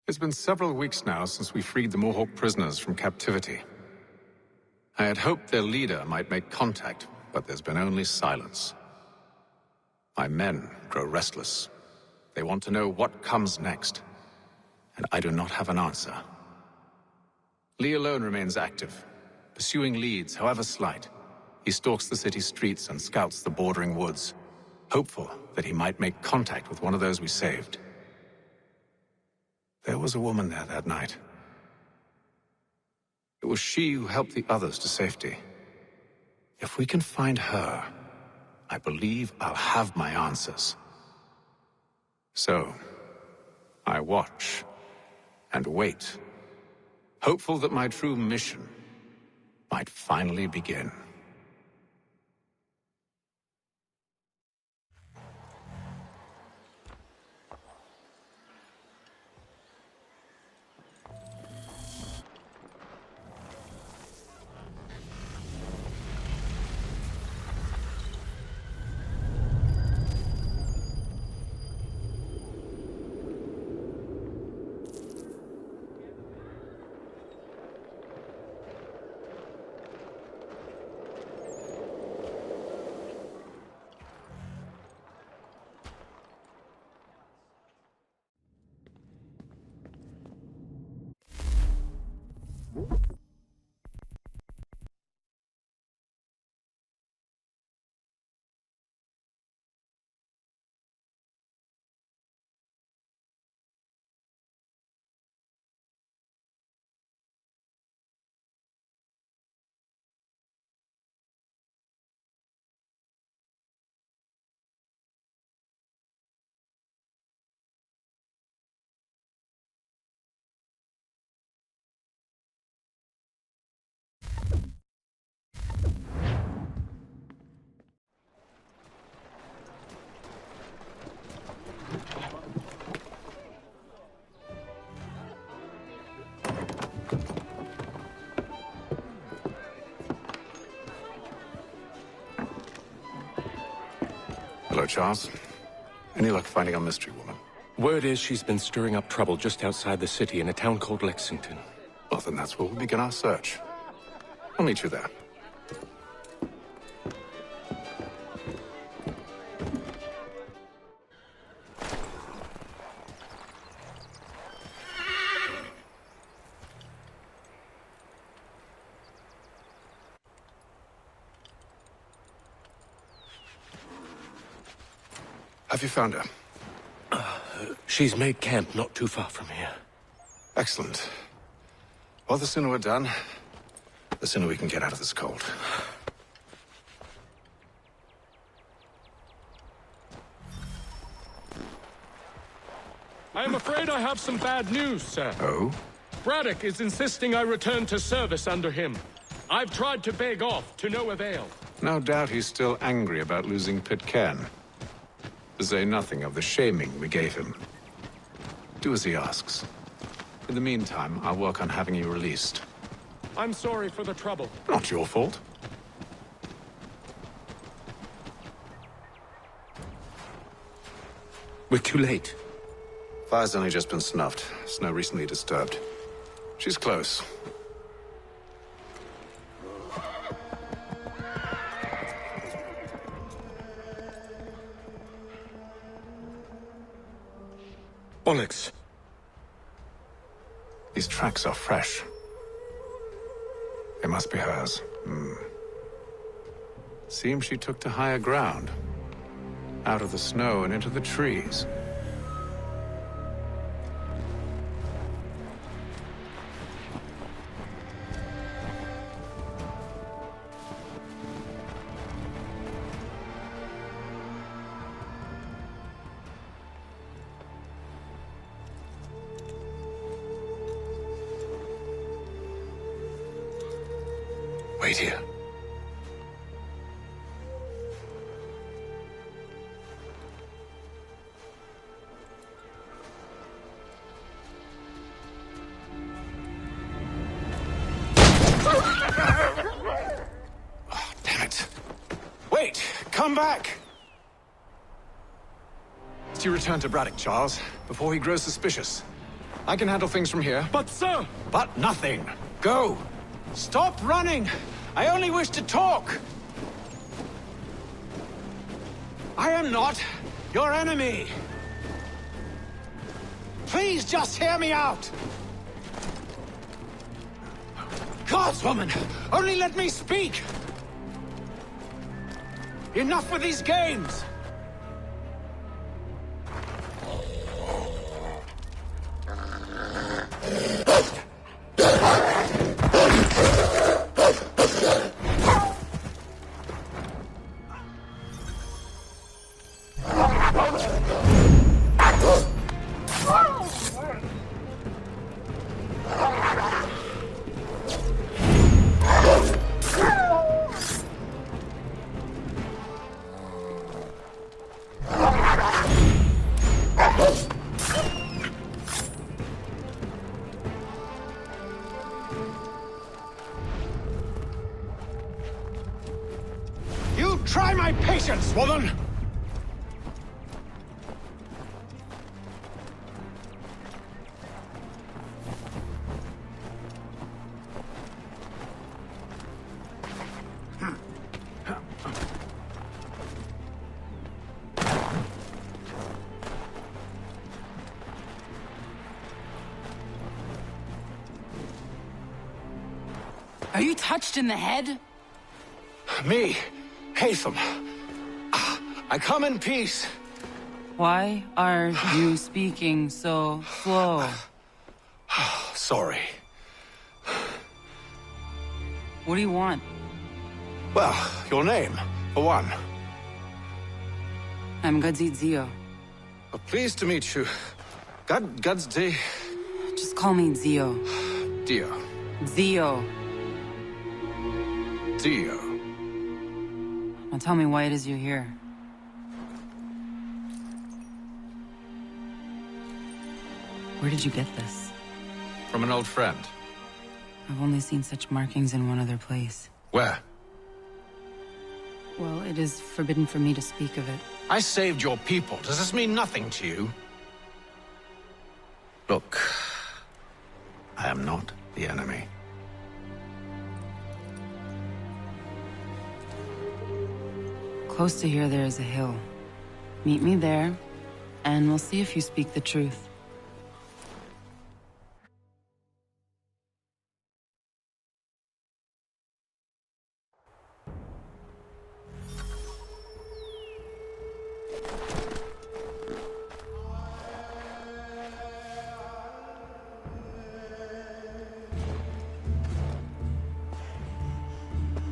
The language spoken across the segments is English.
It's been several weeks now since we freed the Mohawk prisoners from captivity. I had hoped their leader might make contact, but there's been only silence. My men grow restless. They want to know what comes next, and I do not have an answer. Lee alone remains active, pursuing leads, however slight. He stalks the city streets and scouts the bordering woods, hopeful that he might make contact with one of those we saved. There was a woman there that night. It was she who helped the others to safety. If we can find her, I believe I'll have my answers. So, I watch and wait, hopeful that my true mission might finally begin. Hello, Charles. Any luck finding our mystery woman? Word is she's been stirring up trouble just outside the city in a town called Lexington. Well, then that's where we'll begin our search. I'll meet you there. Have you found her? She's made camp not too far from here. Excellent. Well, the sooner we're done, the sooner we can get out of this cold. I am afraid I have some bad news, sir. Oh? Braddock is insisting I return to service under him. I've tried to beg off, to no avail. No doubt he's still angry about losing Pitcairn. To say nothing of the shaming we gave him. Do as he asks. In the meantime, I'll work on having you released. I'm sorry for the trouble. Not your fault. We're too late. Fire's only just been snuffed. Snow recently disturbed. She's close. Onyx. These tracks are fresh. They must be hers. Seems she took to higher ground. Out of the snow and into the trees. Wait here. Oh, damn it. Wait! Come back! You return to Braddock, Charles, before he grows suspicious. I can handle things from here. But sir! But nothing. Go! Stop running! I only wish to talk! I am not your enemy! Please just hear me out! Gods, woman! Only let me speak! Enough with these games! Try my patience, woman! Are you touched in the head? Me, Haytham. I come in peace. Why are you speaking so slow? Sorry. What do you want? Well, your name, for one. I'm Zio. Pleased to meet you. Gadsdi. Just call me Zio. Dio. Zio. Dio. Now tell me why it is you're here. Where did you get this? From an old friend. I've only seen such markings in one other place. Where? Well, it is forbidden for me to speak of it. I saved your people. Does this mean nothing to you? Look, I am not the enemy. Close to here, there is a hill. Meet me there, and we'll see if you speak the truth.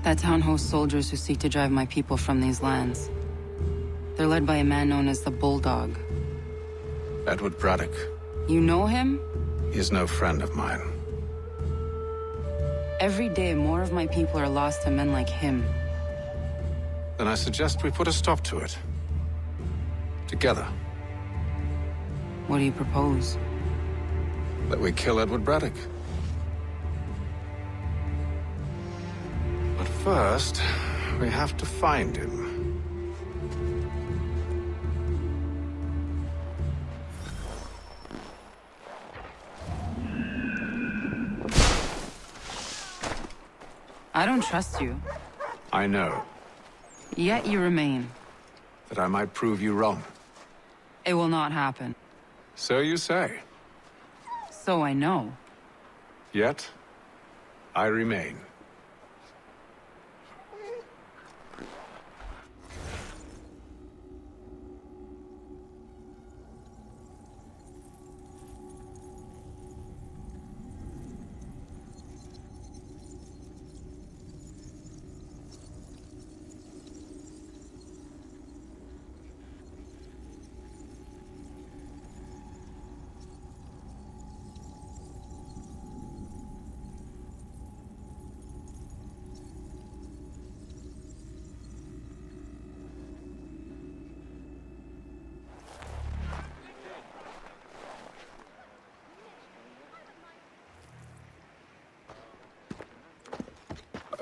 That town hosts soldiers who seek to drive my people from these lands. They're led by a man known as the Bulldog. Edward Braddock. You know him? He is no friend of mine. Every day, more of my people are lost to men like him. Then I suggest we put a stop to it. Together. What do you propose? That we kill Edward Braddock. But first, we have to find him. I don't trust you. I know. Yet you remain. That I might prove you wrong. It will not happen. So you say. So I know. Yet, I remain.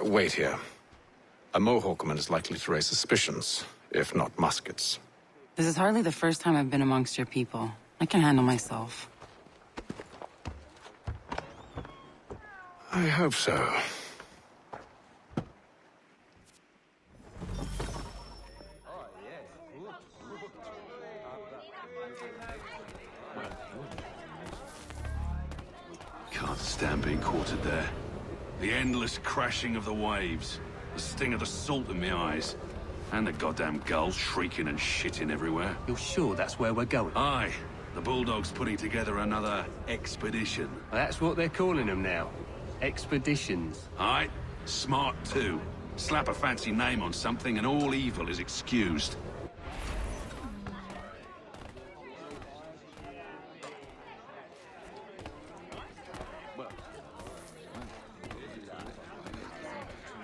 Wait here. A Mohawkman is likely to raise suspicions, if not muskets. This is hardly the first time I've been amongst your people. I can handle myself. I hope so. Can't stand being quartered there. The endless crashing of the waves, the sting of the salt in my eyes, and the goddamn gulls shrieking and shitting everywhere. You're sure that's where we're going? Aye. The Bulldog's putting together another expedition. That's what they're calling them now. Expeditions. Aye. Smart too. Slap a fancy name on something and all evil is excused.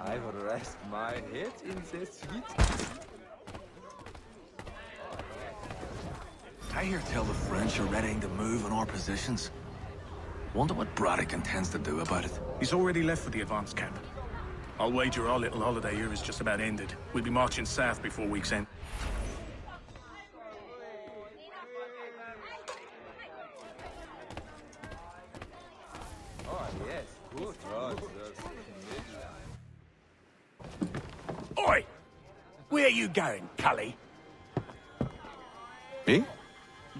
I will rest my head in the sweet. I hear tell the French are readying to move on our positions. Wonder what Braddock intends to do about it. He's already left for the advance camp. I'll wager our little holiday here is just about ended. We'll be marching south before week's end. Oh, yes, good. Oi! Where are you going, Cully? Me?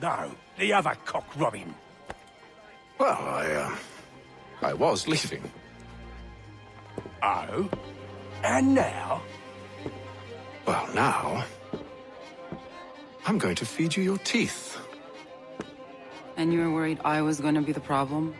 No, the other cock Robin. Well, I was leaving. Oh? And now? Well, now... I'm going to feed you your teeth. And you were worried I was going to be the problem?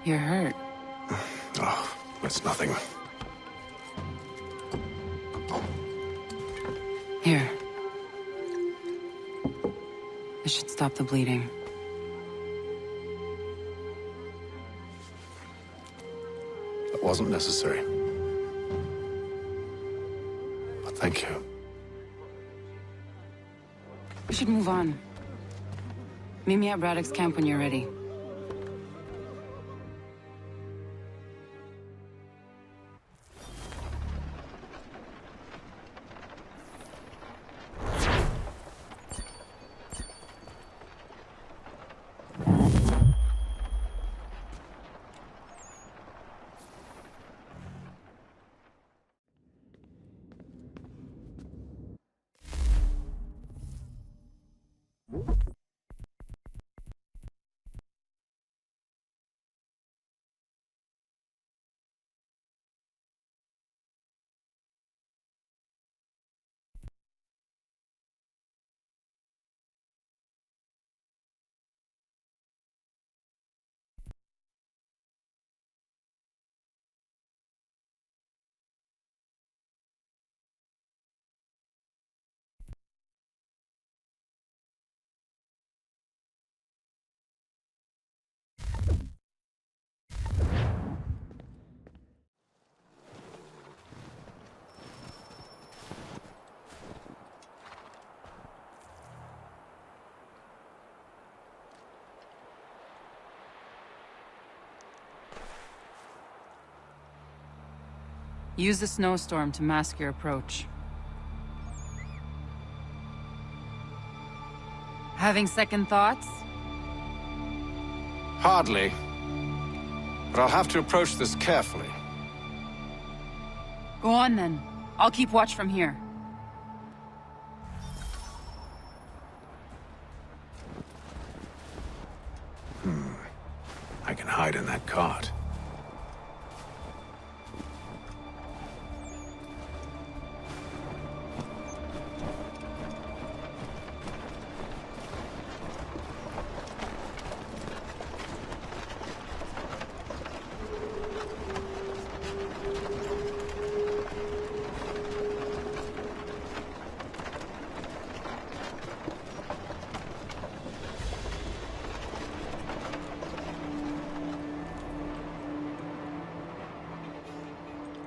You're hurt. Oh, it's nothing. Here. This should stop the bleeding. That wasn't necessary. But thank you. We should move on. Meet me at Braddock's camp when you're ready. Use the snowstorm to mask your approach. Having second thoughts? Hardly. But I'll have to approach this carefully. Go on then. I'll keep watch from here. I can hide in that cart.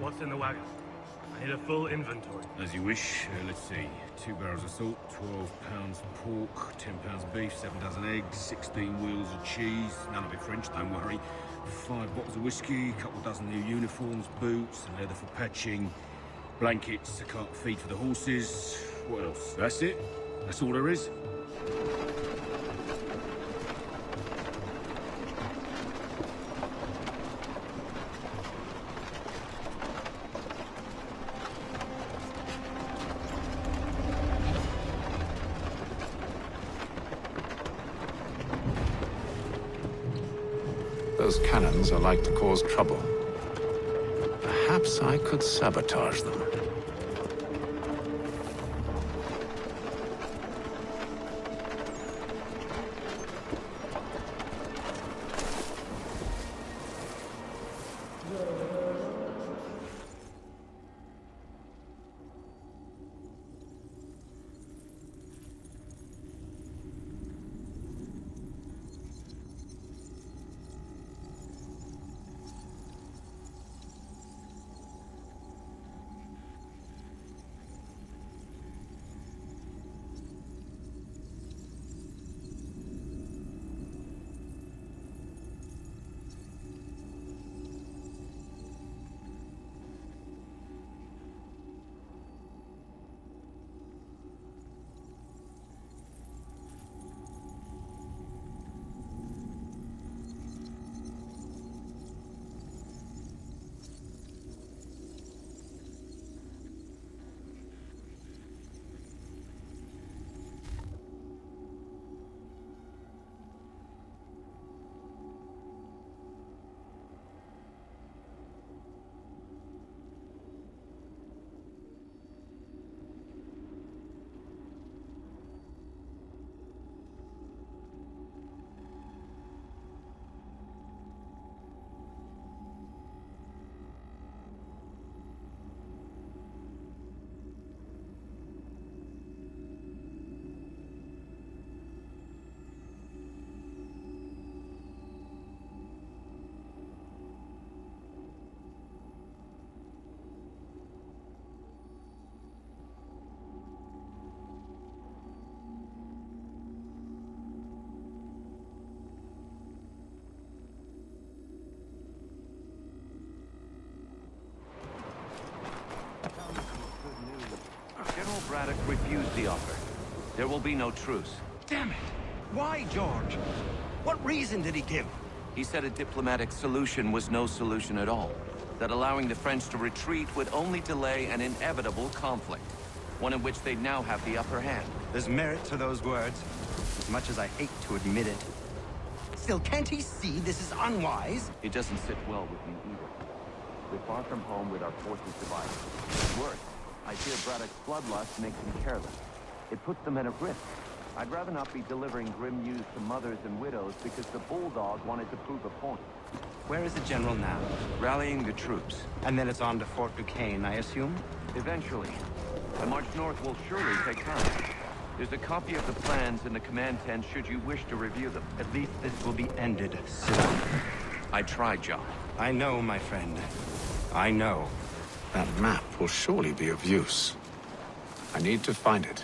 What's in the wagon? I need a full inventory. As you wish. Let's see. 2 barrels of salt, 12 pounds pork, 10 pounds beef, 7 dozen eggs, 16 wheels of cheese. None of it French, don't worry. 5 bottles of whiskey, a couple dozen new uniforms, boots, and leather for patching, blankets, a cart feed for the horses. What else? That's it? That's all there is? Those cannons are like to cause trouble. Perhaps I could sabotage them. General Braddock refused the offer. There will be no truce. Damn it! Why, George? What reason did he give? He said a diplomatic solution was no solution at all. That allowing the French to retreat would only delay an inevitable conflict. One in which they'd now have the upper hand. There's merit to those words, as much as I hate to admit it. Still, can't he see this is unwise? It doesn't sit well with me either. We're far from home with our forces divided. Worse, I fear Braddock's bloodlust makes them careless. It puts the men at risk. I'd rather not be delivering grim news to mothers and widows because the bulldog wanted to prove a point. Where is the general now? Rallying the troops. And then it's on to Fort Duquesne, I assume? Eventually. The march north will surely take time. There's a copy of the plans in the command tent should you wish to review them. At least this will be ended soon. I tried, John. I know, my friend. I know. That map will surely be of use. I need to find it.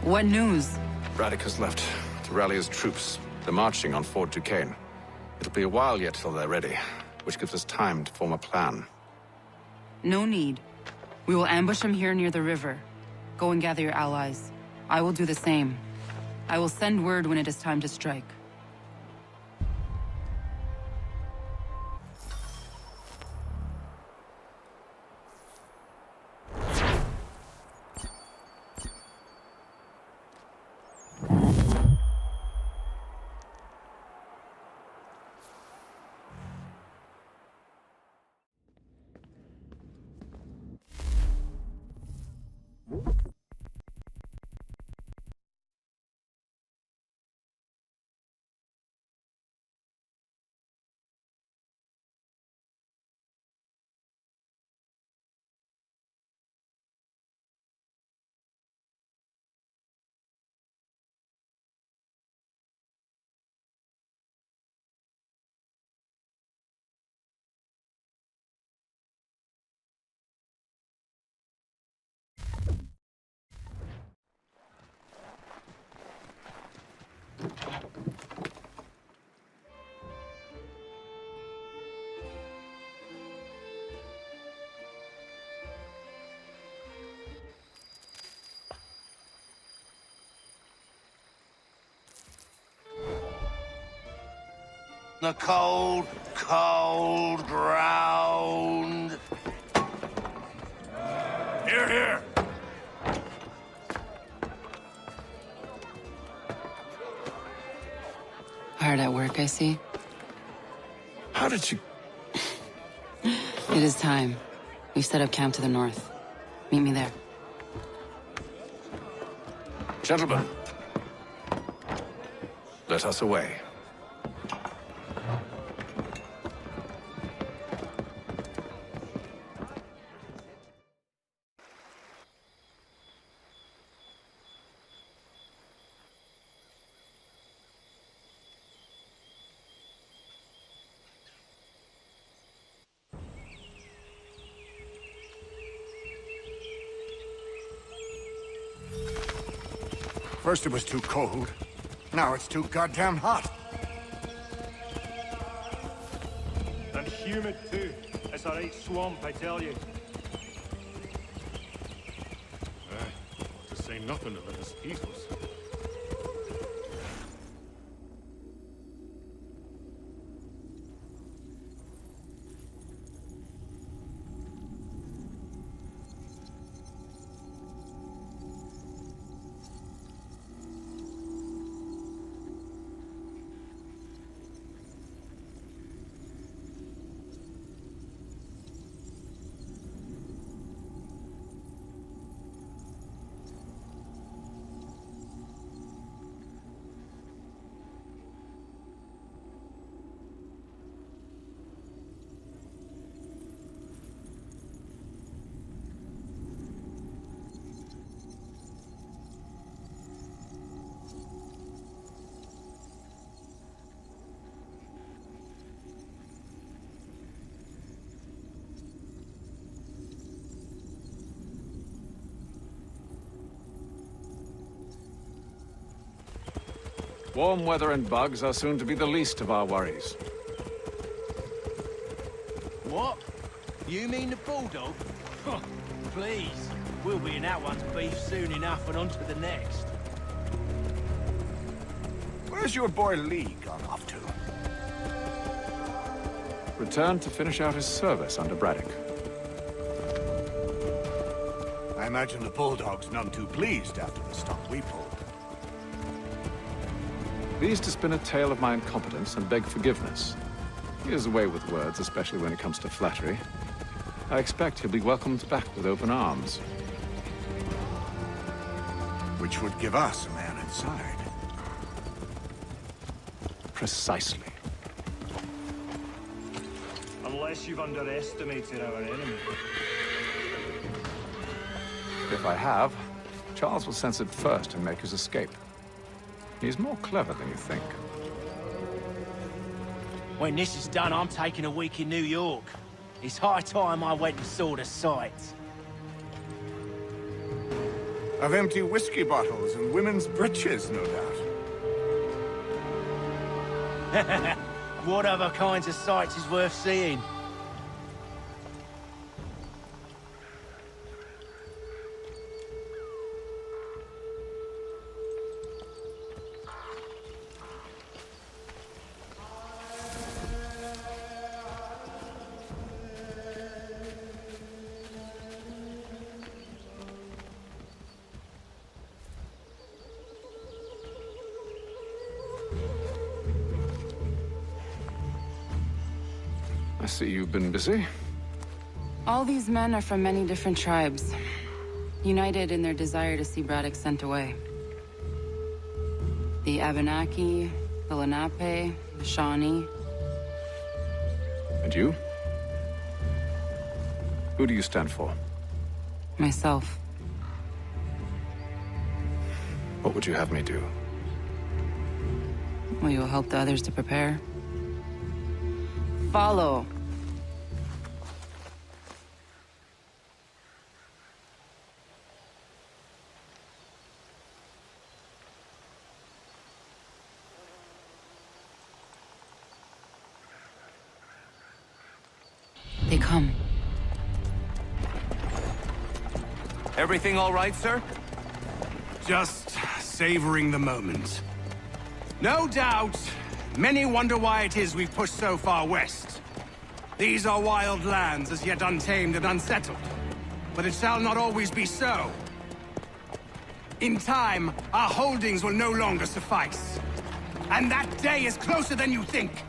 What news? Braddock has left to rally his troops. They're marching on Fort Duquesne. It'll be a while yet till they're ready, which gives us time to form a plan. No need. We will ambush them here near the river. Go and gather your allies. I will do the same. I will send word when it is time to strike. The cold, cold ground. Here, here. Hard at work, I see. How did you... It is time. We've set up camp to the north. Meet me there. Gentlemen, let us away. First it was too cold, now it's too goddamn hot. And humid too. It's a right swamp, I tell you. To say nothing of the mosquitoes. Warm weather and bugs are soon to be the least of our worries. What? You mean the bulldog? Please. We'll be in that one's beef soon enough and on to the next. Where's your boy Lee gone off to? Returned to finish out his service under Braddock. I imagine the bulldog's none too pleased after the stunt we pulled. Pleased to spin a tale of my incompetence and beg forgiveness. He has a way with words, especially when it comes to flattery. I expect he'll be welcomed back with open arms. Which would give us a man inside. Precisely. Unless you've underestimated our enemy. If I have, Charles will sense it first and make his escape. He's more clever than you think. When this is done, I'm taking a week in New York. It's high time I went and saw the sights. Of empty whiskey bottles and women's breeches, no doubt. What other kinds of sights is worth seeing? I see you've been busy. All these men are from many different tribes, united in their desire to see Braddock sent away. The Abenaki, the Lenape, the Shawnee. And you? Who do you stand for? Myself. What would you have me do? Will you help the others to prepare? Follow. They come. Everything all right, sir? Just savoring the moment. No doubt, many wonder why it is we've pushed so far west. These are wild lands, as yet untamed and unsettled. But it shall not always be so. In time, our holdings will no longer suffice. And that day is closer than you think.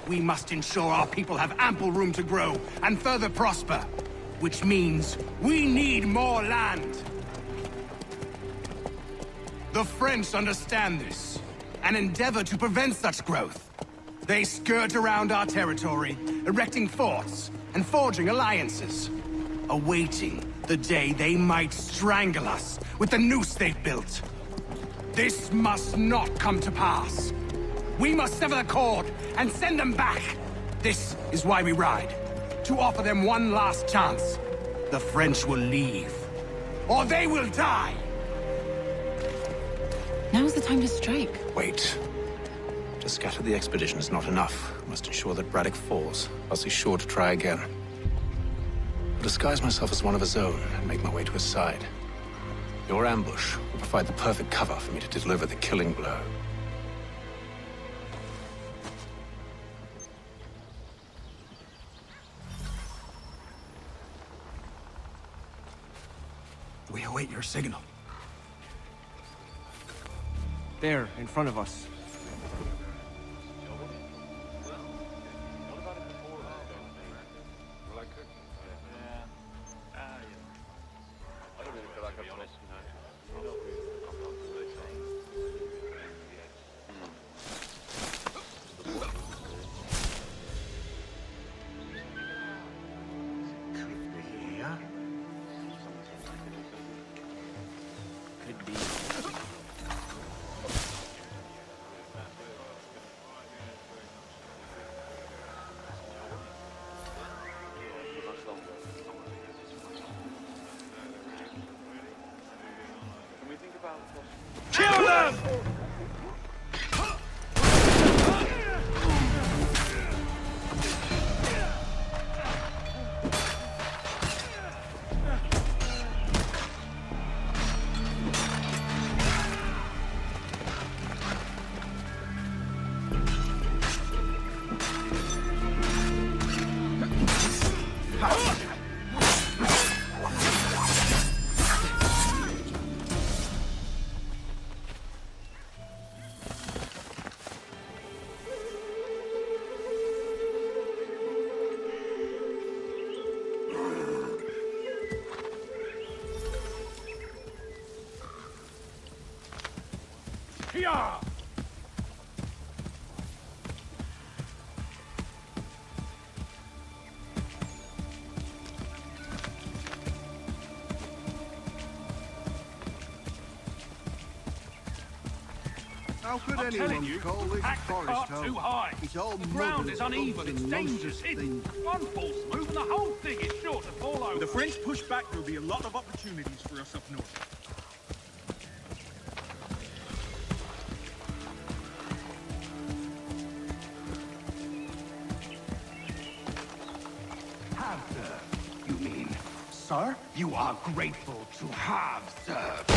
We must ensure our people have ample room to grow and further prosper. Which means we need more land. The French understand this, and endeavor to prevent such growth. They skirt around our territory, erecting forts and forging alliances, awaiting the day they might strangle us with the noose they've built. This must not come to pass. We must sever the cord and send them back. This is why we ride, to offer them one last chance. The French will leave, or they will die. Now's the time to strike. Wait. To scatter the expedition is not enough. We must ensure that Braddock falls, else he's sure to try again. I'll disguise myself as one of his own and make my way to his side. Your ambush will provide the perfect cover for me to deliver the killing blow. We await your signal. There, in front of us. Kill them! Yeah! How could I'm anyone telling you, call this pack the forest cart home? too high. It's all The ground mud is and uneven, bumps it's and dangerous. nonsense It's things. one false move and the whole thing is sure to fall over. With the French push back, there'll be a lot of opportunities for us up north. have served, you mean? Sir, you are grateful to have served.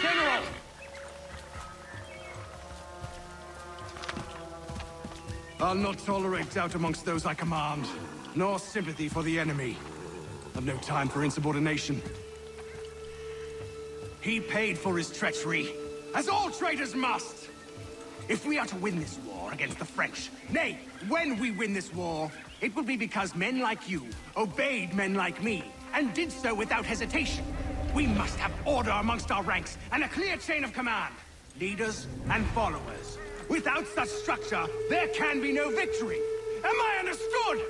General! I'll not tolerate doubt amongst those I command, nor sympathy for the enemy. I've no time for insubordination. He paid for his treachery, as all traitors must. If we are to win this war against the French, nay, when we win this war, it will be because men like you obeyed men like me, and did so without hesitation. We must have order amongst our ranks, and a clear chain of command. Leaders and followers. Without such structure, there can be no victory. Am I understood?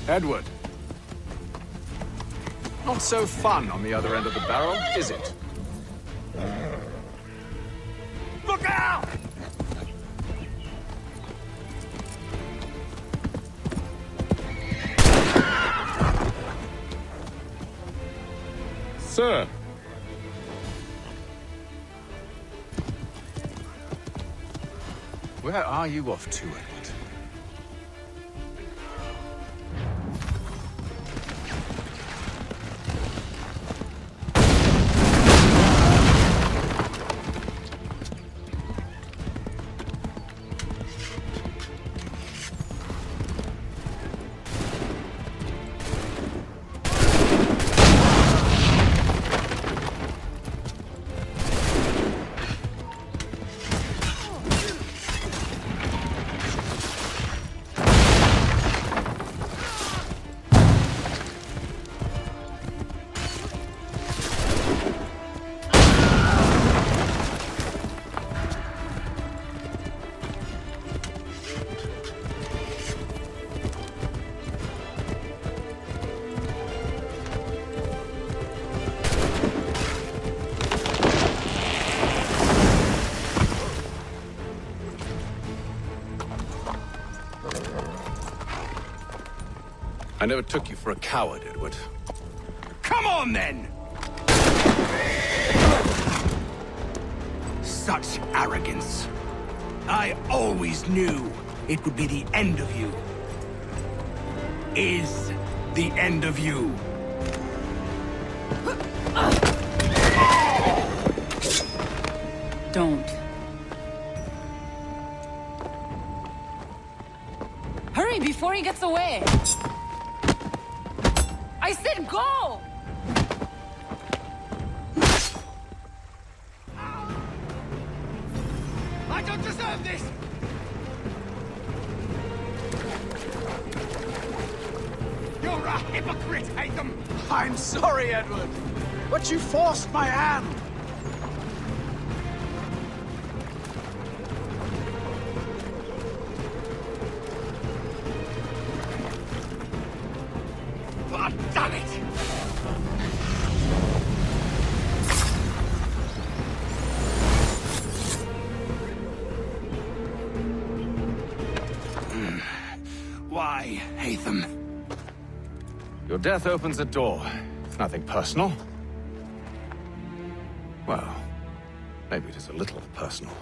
Edward. Not so fun on the other end of the barrel, is it? Look out! Sir! Where are you off to, Edward? I never took you for a coward, Edward. Come on, then! Such arrogance. I always knew it would be the end of you. Is the end of you. Don't. Hurry before he gets away! I said go! I don't deserve this! You're a hypocrite, Haytham! I'm sorry, Edward, but you forced my hand. God damn it! Why, Haytham? Your death opens a door. It's nothing personal. Well, maybe it is a little personal.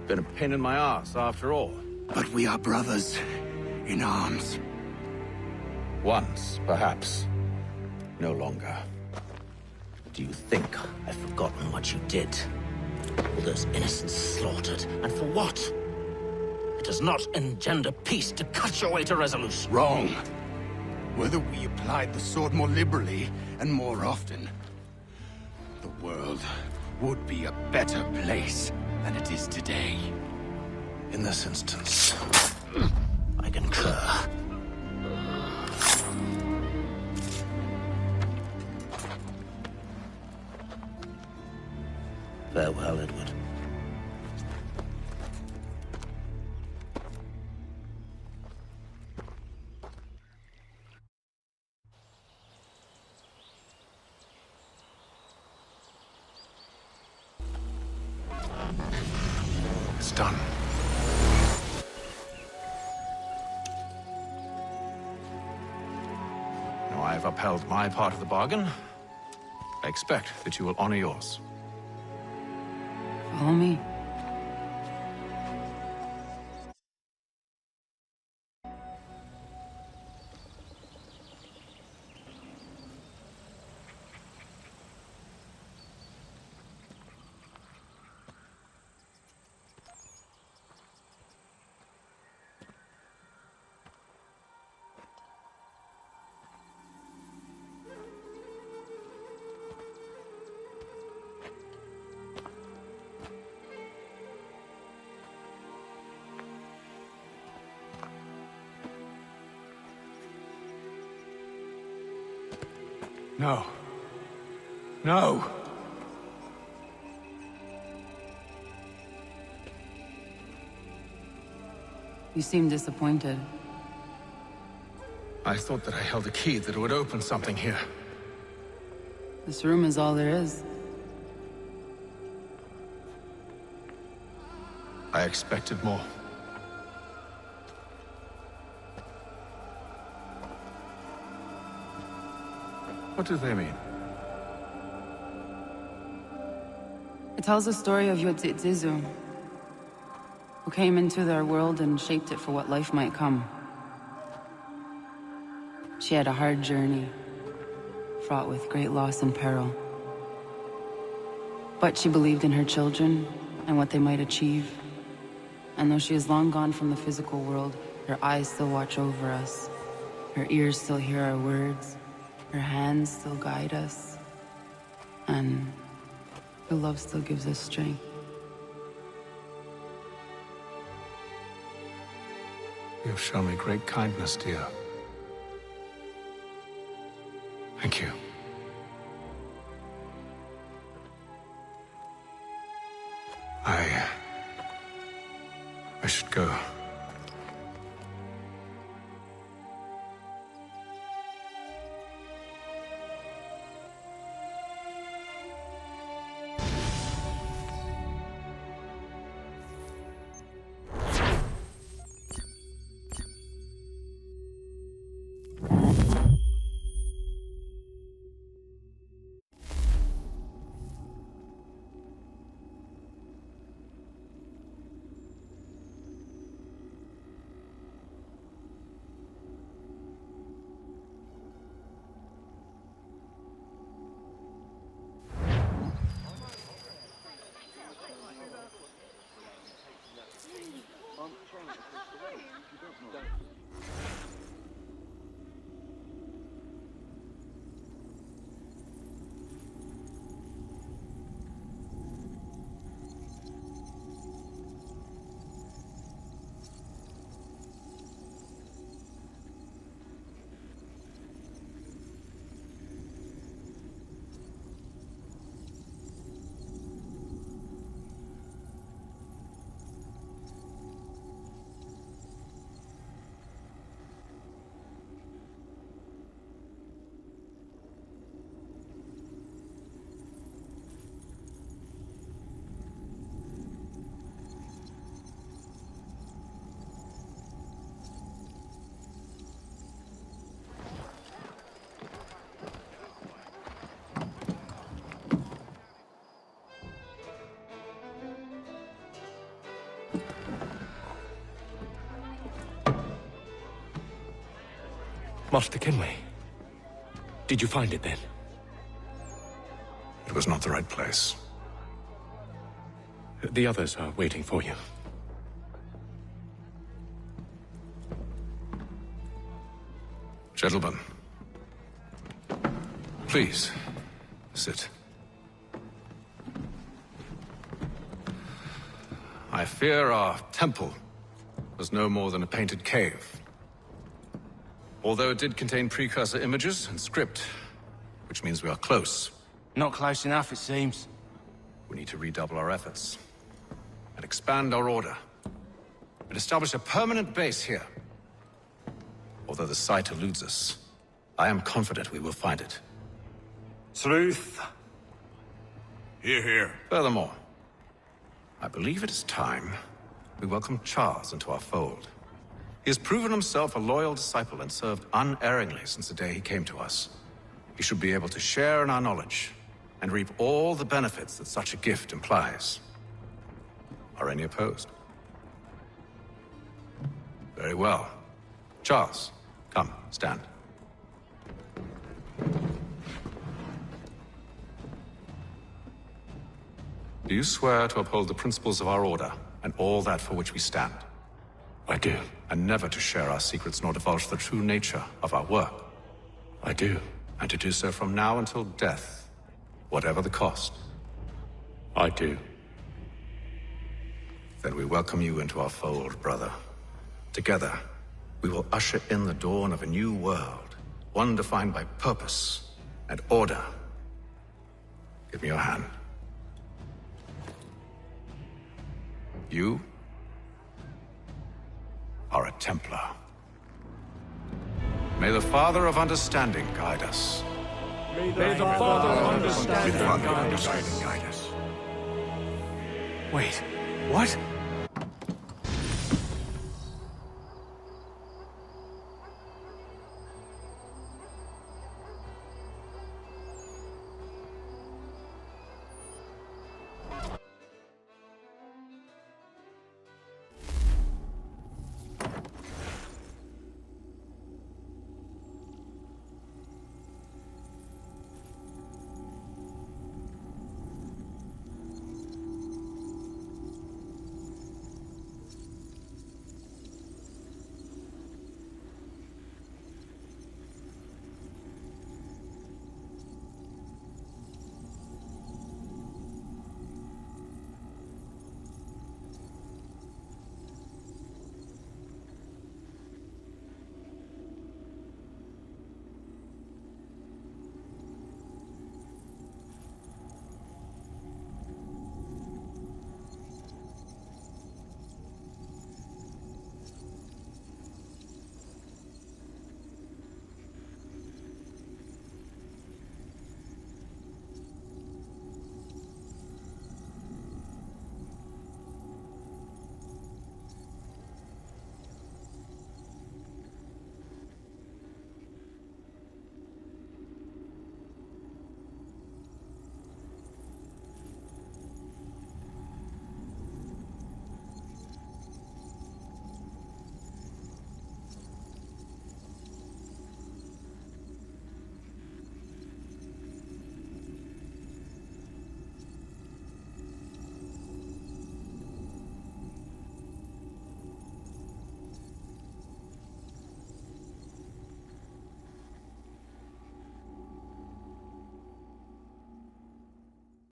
Been a pain in my ass, after all. But we are brothers in arms. Once, perhaps. No longer. Do you think I've forgotten what you did? All those innocents slaughtered, and for what? It does not engender peace to cut your way to resolution. Wrong. Whether we applied the sword more liberally and more often, the world would be a better place than it is today. In this instance, I concur. Farewell, Edward. It's done. No, I've I've upheld my part of the bargain, I expect that you will honor yours. Follow me. No. No! You seem disappointed. I thought that I held a key that would open something here. This room is all there is. I expected more. What do they mean? It tells the story of Yodzizu, who came into their world and shaped it for what life might come. She had a hard journey, fraught with great loss and peril. But she believed in her children and what they might achieve. And though she is long gone from the physical world, her eyes still watch over us. Her ears still hear our words. Her hands still guide us. And her love still gives us strength. You have shown me great kindness, dear. Thank you. I should go. Master Kenway. Did you find it then? It was not the right place. The others are waiting for you. Gentlemen, please, sit. I fear our temple was no more than a painted cave. Although it did contain precursor images and script, which means we are close. Not close enough, it seems. We need to redouble our efforts and expand our order and establish a permanent base here. Although the site eludes us, I am confident we will find it. Truth. Hear, hear. Furthermore, I believe it is time we welcome Charles into our fold. He has proven himself a loyal disciple and served unerringly since the day he came to us. He should be able to share in our knowledge and reap all the benefits that such a gift implies. Are any opposed? Very well. Charles, come, stand. Do you swear to uphold the principles of our order and all that for which we stand? I do. And never to share our secrets nor divulge the true nature of our work? I do. And to do so from now until death, whatever the cost? I do. Then we welcome you into our fold, brother. Together, we will usher in the dawn of a new world, one defined by purpose and order. Give me your hand. You are a Templar. May the Father of Understanding guide us. May the Father of Understanding guide us. Wait, what?